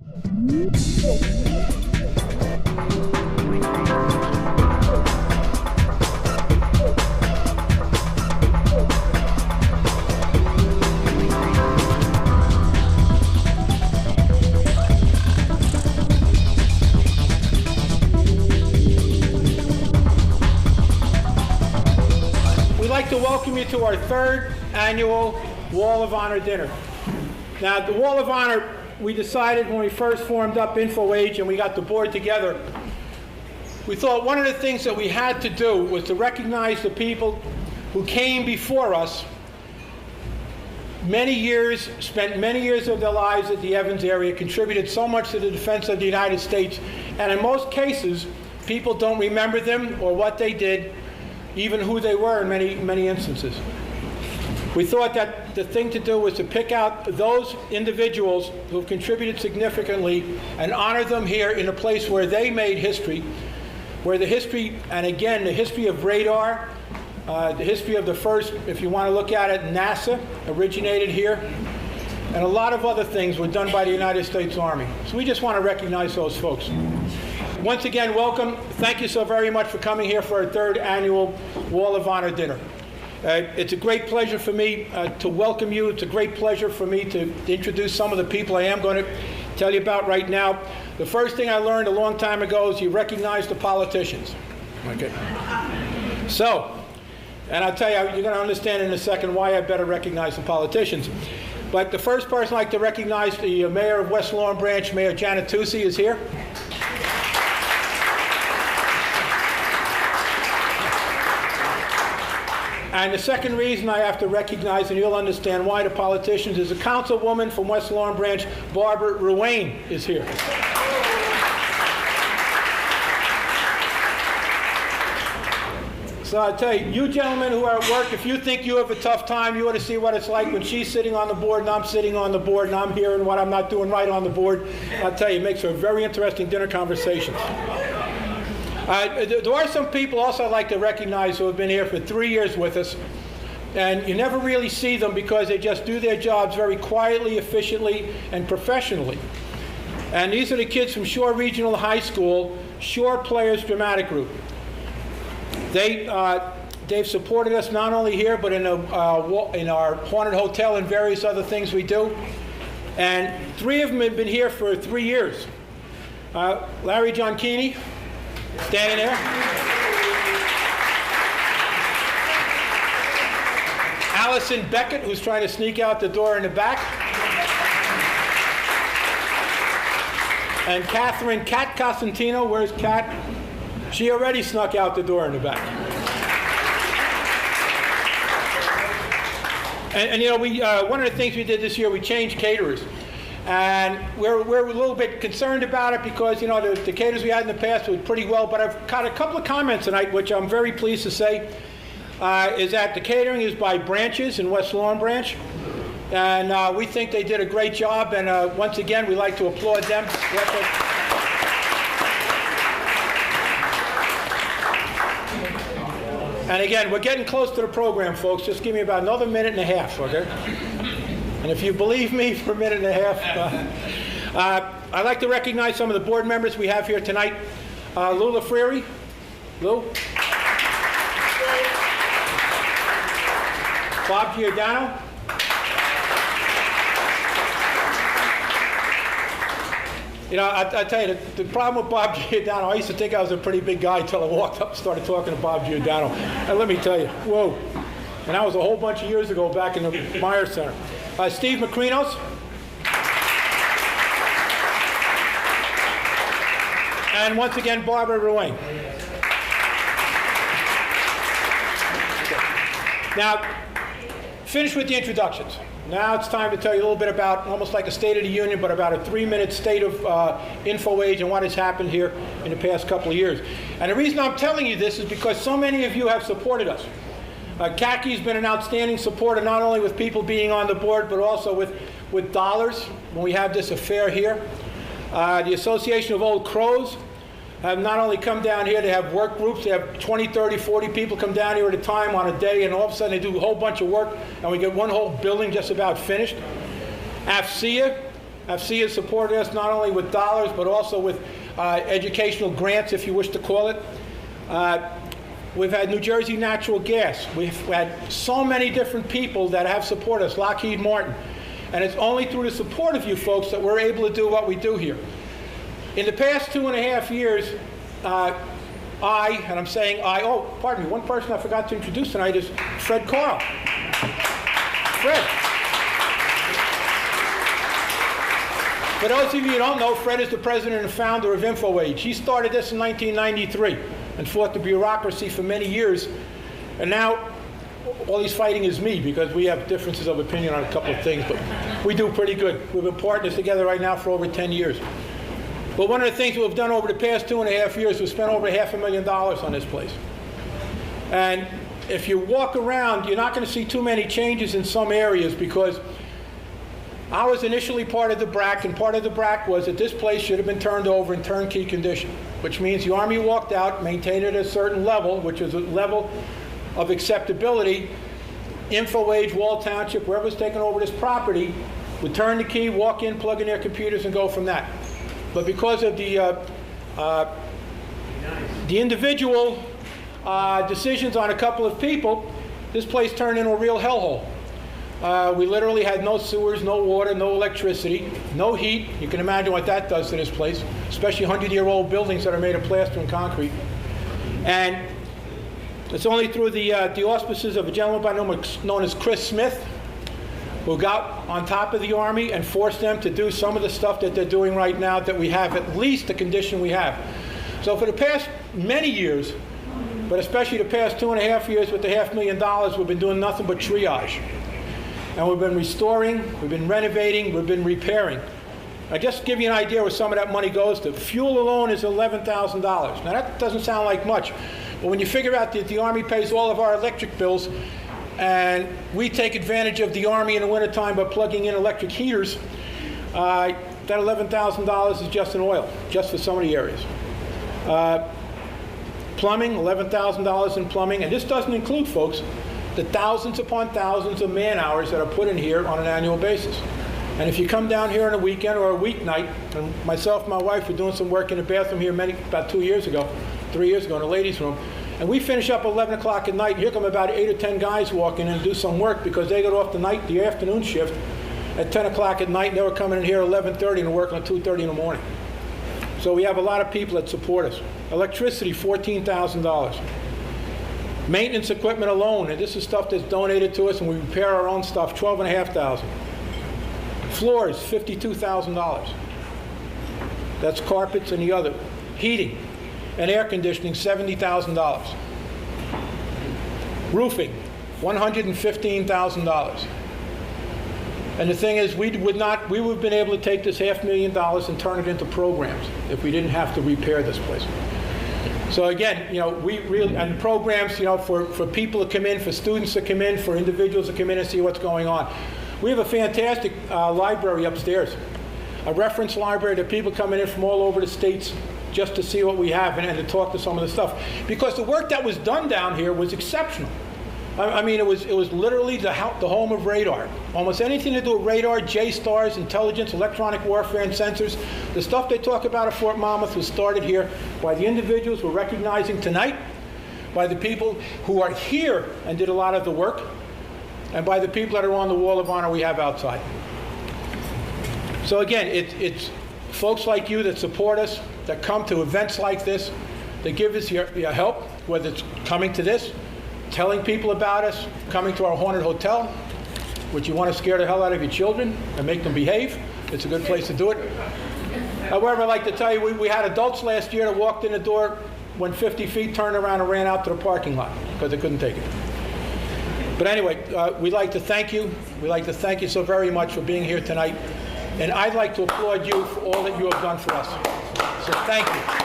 We'd like to welcome you to our third annual Wall of Honor dinner. Now, the Wall of Honor, we decided when we first formed up InfoAge and we got the board together, we thought one of the things that we had to do was to recognize the people who came before us, spent many years of their lives at the Evans area, contributed so much to the defense of the United States, and in most cases, people don't remember them or what they did, even who they were in many instances. We thought that the thing to do was to pick out those individuals who have contributed significantly and honor them here in a place where they made history, where the history, and again, the history of radar, the history of the first, if you want to look at it, NASA originated here, and a lot of other things were done by the United States Army. So we just want to recognize those folks. Once again, welcome. Thank you so very much for coming here for our third annual Wall of Honor dinner. It's a great pleasure for me to welcome you. It's a great pleasure for me to introduce some of the people I am going to tell you about right now. The first thing I learned a long time ago is you recognize the politicians. Okay. So, and I'll tell you, you're going to understand in a second why I better recognize the politicians. But the first person I'd like to recognize, the mayor of West Lawn Branch, Mayor Janet Tucci, is here. And the second reason I have to recognize, and you'll understand why, the politicians, is a councilwoman from West Lawn Branch, Barbara Ruane, is here. So I tell you, you gentlemen who are at work, if you think you have a tough time, you ought to see what it's like when she's sitting on the board and I'm sitting on the board and I'm hearing what I'm not doing right on the board. I'll tell you, it makes for a very interesting dinner conversation. There are some people also I'd like to recognize who have been here for 3 years with us, and you never really see them because they just do their jobs very quietly, efficiently, and professionally. And these are the kids from Shore Regional High School, Shore Players Dramatic Group. They've supported us not only here, but in our Haunted Hotel and various other things we do. And 3 of them have been here for 3 years. Larry John Keeney, standing there. Allison Beckett, who's trying to sneak out the door in the back. And Catherine Kat Costantino, where's Kat? She already snuck out the door in the back. And you know, one of the things we did this year, we changed caterers. And we're a little bit concerned about it because, you know, the caterers we had in the past were pretty well, but I've got a couple of comments tonight, which I'm very pleased to say, is that the catering is by Branches in West Lawn Branch. And we think they did a great job, and once again, we'd like to applaud them. And again, we're getting close to the program, folks. Just give me about another minute and a half, okay? And if you believe me for a minute and a half, I'd like to recognize some of the board members we have here tonight. Lou LaFreary. Lou. Bob Giordano. You know, I tell you, the problem with Bob Giordano, I used to think I was a pretty big guy until I walked up and started talking to Bob Giordano. And let me tell you, whoa. And that was a whole bunch of years ago back in the Myers Center. Steve Macrinos. And once again, Barbara Ruane. Now, finish with the introductions. Now it's time to tell you a little bit about, almost like a State of the Union, but about a 3-minute state of InfoAge and what has happened here in the past couple of years. And the reason I'm telling you this is because so many of you have supported us. CACI's been an outstanding supporter, not only with people being on the board, but also with dollars when we have this affair here. The Association of Old Crows have not only come down here to have work groups, they have 20, 30, 40 people come down here at a time on a day, and all of a sudden they do a whole bunch of work, and we get one whole building just about finished. AFCEA, FC has supported us not only with dollars, but also with educational grants, if you wish to call it. We've had New Jersey Natural Gas. We've had so many different people that have supported us, Lockheed Martin. And it's only through the support of you folks that we're able to do what we do here. In the past 2.5 years, and I'm saying pardon me, one person I forgot to introduce tonight is Fred Carl. Fred. For those of you who don't know, Fred is the president and founder of InfoAge. He started this in 1993 and fought the bureaucracy for many years. And now, all he's fighting is me, because we have differences of opinion on a couple of things, but we do pretty good. We've been partners together right now for over 10 years. But one of the things we've done over the past 2.5 years, we've spent over $500,000 on this place. And if you walk around, you're not going to see too many changes in some areas, because I was initially part of the BRAC, and part of the BRAC was that this place should have been turned over in turnkey condition, which means the Army walked out, maintained it at a certain level, which is a level of acceptability. InfoAge, Wall Township, whoever's taking over this property, would turn the key, walk in, plug in their computers, and go from that. But because of the individual decisions on a couple of people, this place turned into a real hellhole. We literally had no sewers, no water, no electricity, no heat. You can imagine what that does to this place, especially 100-year-old buildings that are made of plaster and concrete. And it's only through the auspices of a gentleman by name known as Chris Smith, who got on top of the Army and forced them to do some of the stuff that they're doing right now, that we have at least the condition we have. So for the past many years, but especially the past 2.5 years with the $500,000, we've been doing nothing but triage. And we've been restoring, we've been renovating, we've been repairing. I just give you an idea where some of that money goes to. Fuel alone is $11,000. Now that doesn't sound like much, but when you figure out that the Army pays all of our electric bills, and we take advantage of the Army in the wintertime by plugging in electric heaters, that $11,000 is just in oil, just for some of the areas. Plumbing, $11,000 in plumbing, and this doesn't include, folks, the thousands upon thousands of man-hours that are put in here on an annual basis. And if you come down here on a weekend or a weeknight, and myself and my wife were doing some work in the bathroom here about 3 years ago in the ladies' room, and we finish up at 11 o'clock at night, and here come about 8 or 10 guys walking in and do some work, because they got off the afternoon shift at 10 o'clock at night, and they were coming in here at 11:30 and working at 2:30 in the morning. So we have a lot of people that support us. Electricity, $14,000. Maintenance equipment alone, and this is stuff that's donated to us, and we repair our own stuff, $12,500. Floors, $52,000. That's carpets and the other. Heating and air conditioning, $70,000. Roofing, $115,000. And the thing is, we would have been able to take this $500,000 and turn it into programs if we didn't have to repair this place. So again, we really, and programs, for people to come in, for students to come in, for individuals to come in and see what's going on. We have a fantastic library upstairs, a reference library that people coming in from all over the states just to see what we have and to talk to some of the stuff. Because the work that was done down here was exceptional. I mean, it was literally the home of radar. Almost anything to do with radar, J-stars, intelligence, electronic warfare, and sensors. The stuff they talk about at Fort Monmouth was started here by the individuals we're recognizing tonight, by the people who are here and did a lot of the work, and by the people that are on the wall of honor we have outside. So again, it's folks like you that support us, that come to events like this, that give us your help, whether it's coming to this, telling people about us, coming to our haunted hotel, which you want to scare the hell out of your children and make them behave. It's a good place to do it. However, I'd like to tell you, we had adults last year that walked in the door, went 50 feet, turned around and ran out to the parking lot because they couldn't take it. But anyway, we'd like to thank you. We'd like to thank you so very much for being here tonight. And I'd like to applaud you for all that you have done for us. So thank you.